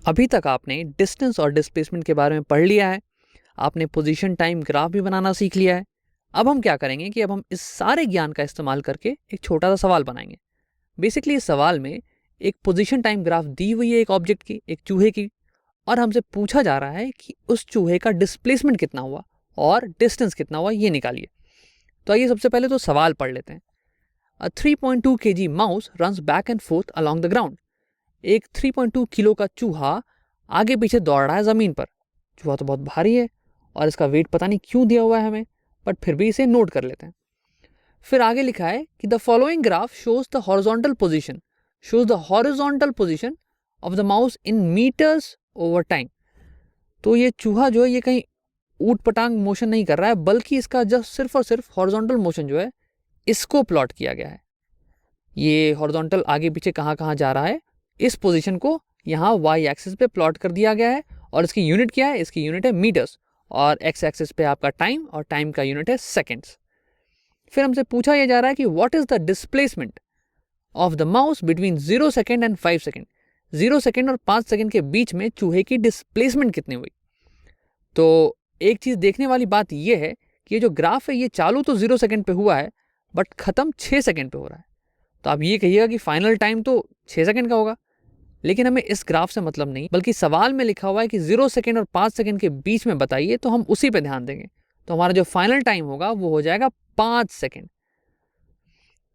अभी तक आपने डिस्टेंस और डिस्प्लेसमेंट के बारे में पढ़ लिया है, आपने पोजीशन टाइम ग्राफ भी बनाना सीख लिया है। अब हम क्या करेंगे कि अब हम इस सारे ज्ञान का इस्तेमाल करके एक छोटा सा सवाल बनाएंगे। बेसिकली इस सवाल में एक पोजीशन टाइम ग्राफ दी हुई है एक ऑब्जेक्ट की, एक चूहे की, और हमसे पूछा जा रहा है कि उस चूहे का डिस्प्लेसमेंट कितना हुआ और डिस्टेंस कितना हुआ, ये निकालिए। तो आइए सबसे पहले तो सवाल पढ़ लेते हैं। A 3.2 kg mouse runs back and forth along the ground. एक 3.2 किलो का चूहा आगे पीछे दौड़ रहा है जमीन पर। चूहा तो बहुत भारी है और इसका वेट पता नहीं क्यों दिया हुआ है हमें, बट फिर भी इसे नोट कर लेते हैं। फिर आगे लिखा है कि the following graph shows the horizontal position of the mouse in metres over time. तो ये चूहा जो है ये कहीं ऊट पटांग मोशन नहीं कर रहा है, बल्कि इसका जस्ट सिर्फ और सिर्फ हॉरिजॉन्टल मोशन जो है इसको प्लॉट किया गया है। ये हॉरिजॉन्टल आगे पीछे कहाँ कहाँ जा रहा है, इस पोजीशन को यहाँ वाई एक्सिस पे प्लॉट कर दिया गया है। और इसकी यूनिट क्या है? इसकी यूनिट है मीटर्स, और एक्स एक्सिस पे आपका टाइम, और टाइम का यूनिट है सेकेंड्स। फिर हमसे पूछा यह जा रहा है कि what is the displacement of the mouse between 0 second and 5 second. 0 second और 5 सेकेंड के बीच में चूहे की डिस्प्लेसमेंट कितनी हुई। तो एक चीज देखने वाली बात यह है कि ये जो ग्राफ है ये चालू तो 0 सेकेंड पे हुआ है, बट खत्म 6 सेकेंड पे हो रहा है। तो आप ये कहिएगा कि फाइनल टाइम तो 6 सेकेंड का होगा, लेकिन हमें इस ग्राफ से मतलब नहीं, बल्कि सवाल में लिखा हुआ है कि 0 सेकेंड और 5 सेकेंड के बीच में बताइए, तो हम उसी पे ध्यान देंगे। तो हमारा जो फाइनल टाइम होगा वो हो जाएगा 5 सेकेंड।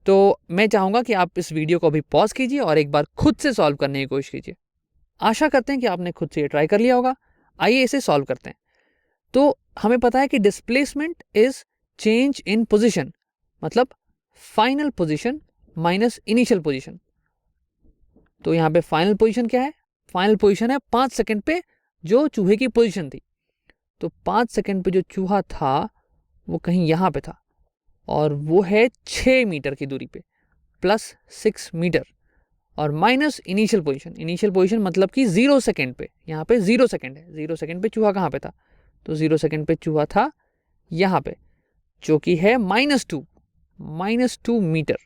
तो मैं चाहूंगा कि आप इस वीडियो को अभी पॉज कीजिए और एक बार खुद से सॉल्व करने की कोशिश कीजिए। आशा करते हैं कि आपने खुद से ये ट्राई कर लिया होगा। आइए इसे सॉल्व करते हैं। तो हमें पता है कि displacement is change in position, मतलब final position minus initial position. तो यहाँ पे फाइनल पोजीशन क्या है? फाइनल पोजीशन है 5 सेकंड पे जो चूहे की पोजीशन थी। तो 5 सेकंड पे जो चूहा था वो कहीं यहाँ पे था, और वो है 6 मीटर की दूरी पे, प्लस 6 मीटर, और minus initial position. Initial position मतलब कि 0 सेकंड पे, यहाँ पे 0 सेकंड है। 0 सेकंड पे चूहा कहाँ पे था? तो 0 सेकंड पे चूहा था यहाँ पे, जो कि है -2 मीटर।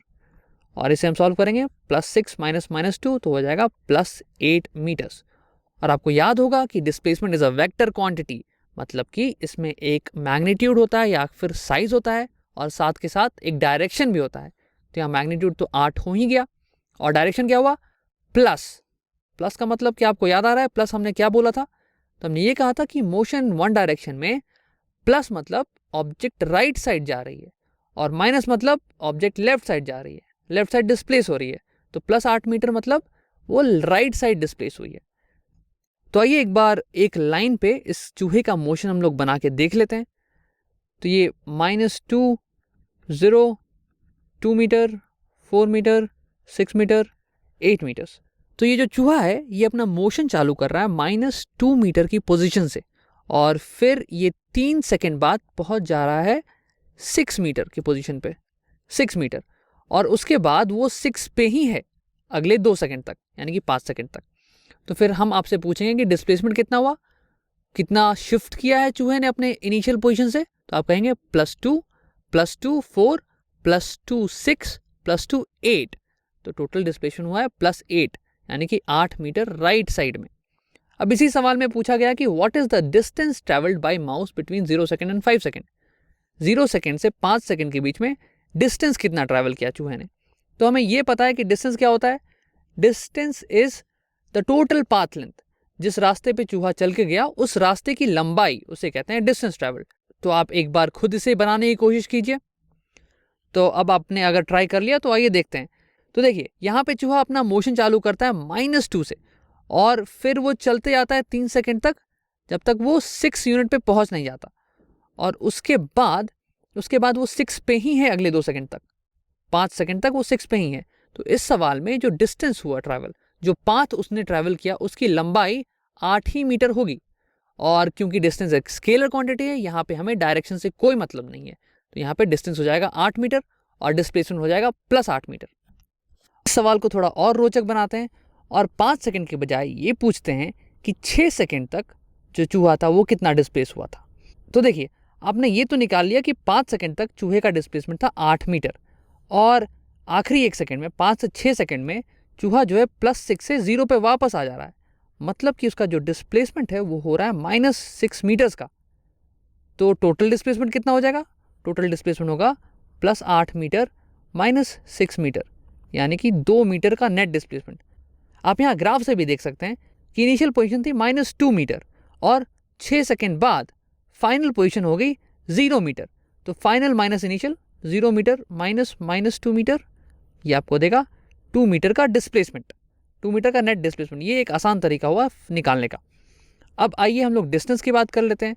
और इसे हम सॉल्व करेंगे, +6 माइनस -2 तो हो जाएगा +8 मीटर्स। और आपको याद होगा कि displacement is a vector quantity, मतलब कि इसमें एक मैग्नीट्यूड होता है या फिर साइज होता है, और साथ के साथ एक डायरेक्शन भी होता है। तो यहाँ मैग्नीट्यूड तो 8 हो ही गया, और डायरेक्शन क्या हुआ? प्लस का मतलब क्या आपको याद आ रहा है? प्लस हमने क्या बोला था? तो हमने ये कहा था कि मोशन वन डायरेक्शन में प्लस मतलब ऑब्जेक्ट राइट साइड जा रही है, और माइनस मतलब ऑब्जेक्ट लेफ्ट साइड जा रही है, लेफ्ट साइड डिस्प्लेस हो रही है। तो +8 मीटर मतलब वो राइट साइड डिस्प्लेस हुई है। तो आइए एक बार एक लाइन पे इस चूहे का मोशन हम लोग बना के देख लेते हैं। तो ये -2, 0, 2 मीटर, 4 मीटर, 6 मीटर, 8 मीटर्स। तो ये जो चूहा है ये अपना मोशन चालू कर रहा है -2 मीटर की पोजीशन से, और फिर ये 3 सेकेंड बाद पहुंच जा रहा है 6 मीटर की पोजीशन पे, 6 मीटर, और उसके बाद वो 6 पे ही है अगले 2 सेकंड तक, यानी कि 5 सेकंड तक। तो फिर हम आपसे पूछेंगे कि डिस्प्लेसमेंट कितना हुआ, कितना शिफ्ट किया है चूहे ने अपने इनिशियल पोजीशन से। तो आप कहेंगे +2 +2 4 +2 6 +2 8। तो टोटल डिस्प्लेसमेंट हुआ है +8, यानी कि 8 मीटर राइट साइड में। अब इसी सवाल में पूछा गया कि what is the distance travelled by mouse between 0 second and 5 second. 0 second से 5 सेकंड के बीच में डिस्टेंस कितना ट्रैवल किया चूहे ने। तो हमें यह पता है कि डिस्टेंस क्या होता है? Distance is the total path length. जिस रास्ते पे चूहा चल के गया उस रास्ते की लंबाई, उसे कहते हैं डिस्टेंस ट्रैवल्ड। तो आप एक बार खुद इसे बनाने की कोशिश कीजिए। तो अब आपने अगर ट्राई कर लिया तो आइए देखते हैं। तो देखिए यहाँ पे चूहा अपना मोशन चालू करता है -2 से, और फिर वो चलते जाता है 3 सेकंड तक, जब तक वो 6 यूनिट पे पहुंच नहीं जाता, और उसके बाद वो 6 पे ही है अगले 2 सेकंड तक, 5 सेकंड तक वो 6 पे ही है। तो इस सवाल में जो डिस्टेंस हुआ ट्रैवल, जो पाथ उसने ट्रैवल किया, उसकी लंबाई 8 ही मीटर होगी। और क्योंकि डिस्टेंस एक स्केलर क्वांटिटी है, यहाँ पे हमें डायरेक्शन से कोई मतलब नहीं है, तो यहाँ पे डिस्टेंस हो जाएगा 8 मीटर और डिस्प्लेसमेंट हो जाएगा +8 मीटर। इस सवाल को थोड़ा और रोचक बनाते हैं और 5 सेकंड के बजाय ये पूछते हैं कि 6 सेकंड तक जो चूहा था वो कितना डिस्प्लेस हुआ था। तो देखिए आपने ये तो निकाल लिया कि 5 सेकंड तक चूहे का डिस्प्लेसमेंट था 8 मीटर, और आखिरी 1 सेकंड में 5 से 6 सेकंड में चूहा जो है +6 से 0 पे वापस आ जा रहा है, मतलब कि उसका जो डिस्प्लेसमेंट है वो हो रहा है -6 मीटर्स का। तो टोटल डिस्प्लेसमेंट कितना हो जाएगा? टोटल डिस्प्लेसमेंट होगा +8 मीटर -6 मीटर, यानी कि 2 मीटर का नेट डिस्प्लेसमेंट। आप यहाँ ग्राफ से भी देख सकते हैं कि इनिशियल पोजीशन थी -2 मीटर और 6 सेकेंड बाद फाइनल पोजीशन हो गई 0 मीटर। तो final minus initial 0 metre -2 metre, ये आपको देगा 2 मीटर का डिस्प्लेसमेंट, 2 मीटर का नेट डिस्प्लेसमेंट। ये एक आसान तरीका हुआ निकालने का। अब आइए हम लोग डिस्टेंस की बात कर लेते हैं।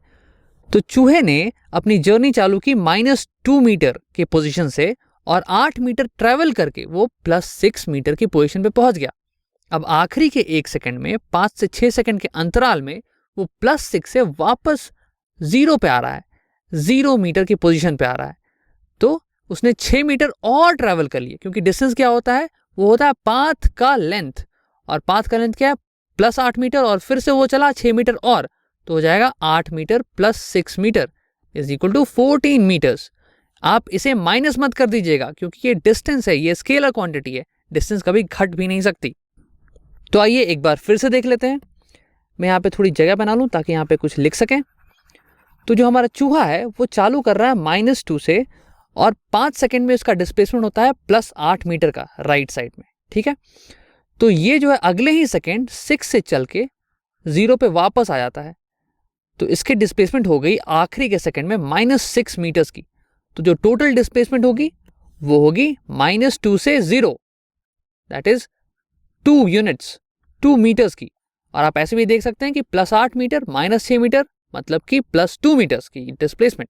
तो चूहे ने अपनी जर्नी चालू की -2 मीटर के पोजीशन से और 8 मीटर ट्रेवल करके वो +6 मीटर की पोजीशन पे पहुंच गया। अब आखिरी के 1 सेकंड में 5 से 6 सेकंड के अंतराल में वो +6 से वापस 0 पे आ रहा है, 0 मीटर की पोजीशन पे आ रहा है। तो उसने 6 मीटर और ट्रैवल कर लिए, क्योंकि डिस्टेंस क्या होता है? वो होता है पाथ का लेंथ, और पाथ का लेंथ क्या है? +8 मीटर, और फिर से वो चला 6 मीटर और, तो हो जाएगा 8 metre +6 metre is equal to 14 metres. आप इसे माइनस मत कर दीजिएगा, क्योंकि ये डिस्टेंस है, ये स्केलर क्वांटिटी है, डिस्टेंस कभी घट भी नहीं सकती। तो आइए एक बार फिर से देख लेते हैं। मैं यहाँ पे थोड़ी जगह बना लूँ ताकि यहाँ पे कुछ लिख सकें। तो जो हमारा चूहा है वो चालू कर रहा है -2 से, और 5 सेकंड में उसका डिस्प्लेसमेंट होता है +8 मीटर का राइट साइड में, ठीक है। तो ये जो है अगले ही सेकंड 6 से चल के 0 पे वापस आ जाता है। तो इसकी डिस्प्लेसमेंट हो गई आखिरी के सेकंड में -6 मीटर्स की। तो जो टोटल डिस्प्लेसमेंट होगी वो होगी -2 से 0, दैट इज 2 यूनिट्स, 2 मीटर्स की। और आप ऐसे भी देख सकते हैं कि +8 मीटर -6 मीटर मतलब कि +2 मीटर्स की डिस्प्लेसमेंट।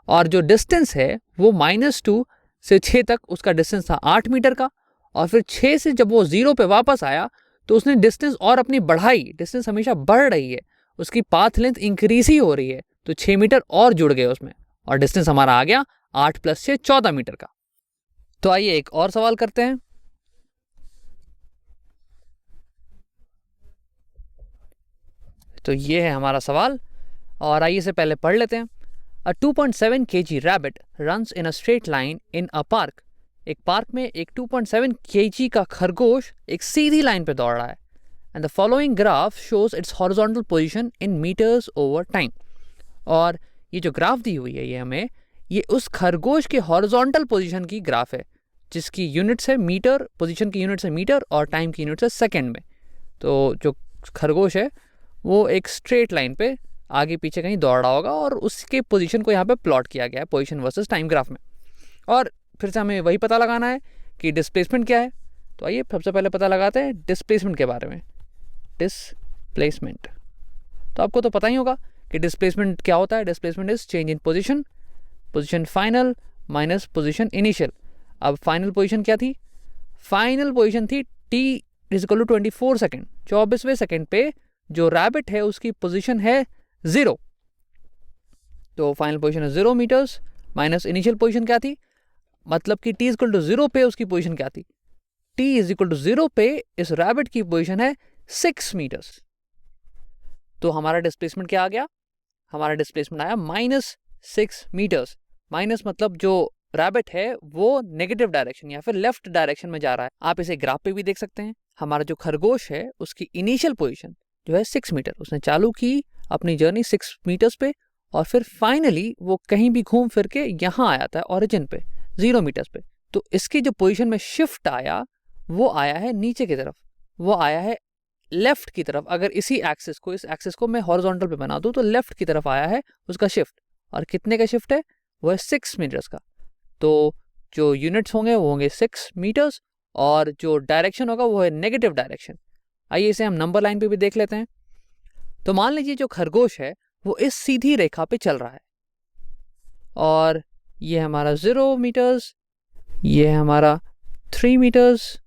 और जो डिस्टेंस है वो -2 से 6 तक उसका डिस्टेंस था 8 मीटर का, और फिर 6 से जब वो 0 पे वापस आया तो उसने डिस्टेंस और अपनी बढ़ाई। डिस्टेंस हमेशा बढ़ रही है, उसकी पाथ लेंथ इंक्रीज ही हो रही है, तो 6 मीटर और जुड़ गए उसमें, और डिस्टेंस हमारा आ गया 8 + 6 14 मीटर का। तो आइए एक और सवाल करते हैं। तो ये है हमारा सवाल, और आइए से पहले पढ़ लेते हैं। A 2.7 kg rabbit runs in a straight line in a park. एक पार्क में एक 2.7 kg का खरगोश एक सीधी लाइन पे दौड़ रहा है। And the following graph shows its horizontal position in meters over time. और ये जो ग्राफ दी हुई है ये उस खरगोश के हॉरिजॉन्टल पोजीशन की ग्राफ है, जिसकी यूनिट्स है मीटर, पोजीशन की यूनिट्स है मीटर, और टाइम की यूनिट्स है सेकेंड में। तो जो खरगोश है वो एक स्ट्रेट लाइन पे आगे पीछे कहीं दौड़ रहा होगा, और उसके पोजीशन को यहाँ पे प्लॉट किया गया है पोजीशन वर्सेस टाइम ग्राफ में। और फिर से हमें वही पता लगाना है कि डिस्प्लेसमेंट क्या है। तो आइए सबसे पहले पता लगाते हैं डिस्प्लेसमेंट के बारे में। डिस्प्लेसमेंट तो आपको तो पता ही होगा कि डिस्प्लेसमेंट क्या होता है। Displacement is change in position, position final minus position initial. अब फाइनल पोजीशन क्या थी? फाइनल पोजीशन थी t = 24 सेकेंड। 24वें सेकेंड पे जो रैबिट है उसकी पोजीशन है 0, तो फाइनल पोजीशन है 0 मीटर्स माइनस इनिशियल पोजीशन क्या थी, मतलब कि t = 0 पे उसकी पोजीशन क्या थी? t = 0 पे इस रैबिट की पोजीशन है 6 मीटर्स। तो हमारा डिस्प्लेसमेंट क्या आ गया? हमारा डिस्प्लेसमेंट आया -6 मीटर्स। माइनस मतलब जो रैबिट है वो नेगेटिव डायरेक्शन या फिर लेफ्ट डायरेक्शन में जा रहा है। आप इसे ग्राफ पे भी देख सकते हैं। हमारा जो खरगोश है उसकी इनिशियल पोजीशन जो है 6 मीटर, उसने चालू की अपनी जर्नी 6 मीटर्स पे, और फिर फाइनली वो कहीं भी घूम फिर के यहाँ आया था ओरिजिन पे 0 मीटर्स पे। तो इसकी जो पोजीशन में शिफ्ट आया वो आया है नीचे की तरफ, वो आया है लेफ्ट की तरफ। अगर इस एक्सिस को मैं हॉरिजॉन्टल पे बना दूं तो लेफ्ट की तरफ आया है उसका शिफ्ट। और कितने का शिफ्ट है? वो है 6 मीटर्स का। तो जो यूनिट्स होंगे वो होंगे 6 मीटर्स, और जो डायरेक्शन होगा वो है नेगेटिव डायरेक्शन। आइए इसे हम नंबर लाइन पे भी देख लेते हैं। तो मान लीजिए जो खरगोश है वो इस सीधी रेखा पे चल रहा है, और ये हमारा 0 मीटर्स, ये हमारा 3 मीटर्स,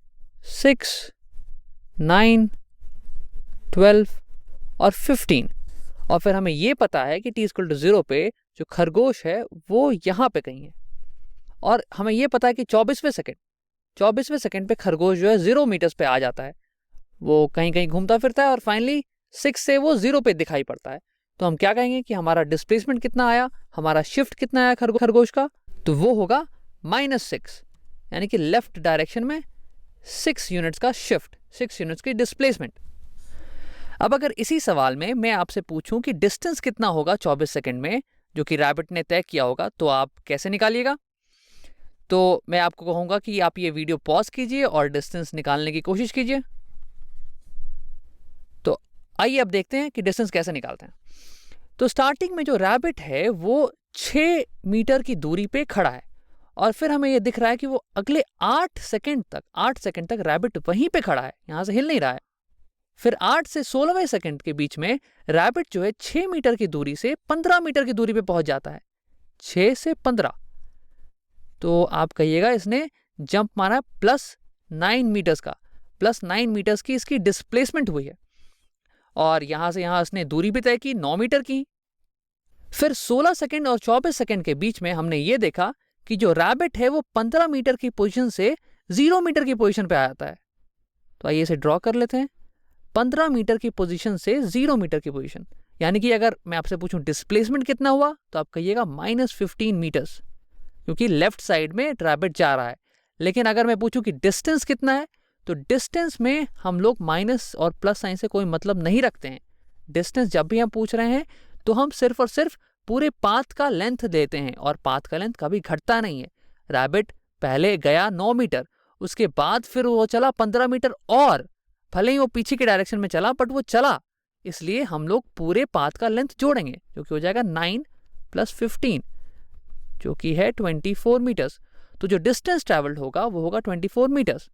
6, 9, 12 और 15। और फिर हमें ये पता है कि t = 0 पे जो खरगोश है वो यहाँ पे कहीं है, और हमें ये पता है कि 24वें सेकंड पे खरगोश जो है 0 मीटर्स पे आ जाता है। वो कहीं कहीं घूमता फिरता है और फाइनली 6 से वो 0 पे दिखाई पड़ता है। तो हम क्या कहेंगे कि हमारा डिस्प्लेसमेंट कितना आया, हमारा शिफ्ट कितना आया खरगोश का? तो वो होगा -6, यानी कि लेफ्ट डायरेक्शन में 6 यूनिट्स का शिफ्ट, 6 यूनिट्स की डिस्प्लेसमेंट। अब अगर इसी सवाल में मैं आपसे पूछूं कि डिस्टेंस कितना होगा 24 सेकंड में जो कि रैबिट ने तय किया होगा, तो आप कैसे निकालिएगा? तो मैं आपको कहूंगा कि आप ये वीडियो पॉज कीजिए और डिस्टेंस निकालने की कोशिश कीजिए। तो आइए अब देखते हैं कि डिस्टेंस कैसे निकालते हैं। तो स्टार्टिंग में जो रैबिट है वो 6 मीटर की दूरी पे खड़ा है और फिर हमें ये दिख रहा है कि वो अगले 8 सेकंड तक रैबिट वहीं पे खड़ा है, यहां से हिल नहीं रहा है। फिर 8 से 16वें सेकंड के बीच में रैबिट जो है 6 मीटर की दूरी से 15 मीटर की दूरी पे पहुंच जाता है। 6 से 15, तो आप कहिएगा इसने जंप मारा +9 मीटर्स का, +9 मीटर्स की इसकी डिस्प्लेसमेंट हुई है और यहां से यहां इसने दूरी भी तय की 9 मीटर की। फिर 16 सेकंड और 24 सेकंड के बीच में हमने ये देखा कि जो रैबिट है वो 15 मीटर की पोजीशन से 0 मीटर की पोजीशन पे आ जाता है। तो आइए इसे ड्रॉ कर लेते हैं। 15 मीटर की पोजीशन से 0 मीटर की पोजीशन, यानी कि अगर मैं आपसे पूछूं डिस्प्लेसमेंट कितना हुआ तो आप कहिएगा -15 मीटर्स, क्योंकि लेफ्ट साइड में रैबिट जा रहा है। लेकिन अगर मैं पूछूं कि डिस्टेंस कितना है, तो डिस्टेंस में हम लोग माइनस और प्लस साइन से कोई मतलब नहीं रखते हैं। डिस्टेंस जब भी हम पूछ रहे हैं तो हम सिर्फ और सिर्फ पूरे पाथ का लेंथ देते हैं और पाथ का लेंथ कभी घटता नहीं है। रैबिट पहले गया 9 मीटर, उसके बाद फिर वो चला 15 मीटर और भले ही वो पीछे के डायरेक्शन में चला बट वो चला, इसलिए हम लोग पूरे पाथ का लेंथ जोड़ेंगे जो कि हो जाएगा 9 + 15 जो कि है 24 मीटर्स। तो जो डिस्टेंस ट्रैवल्ड होगा वो होगा 24 मीटर्स,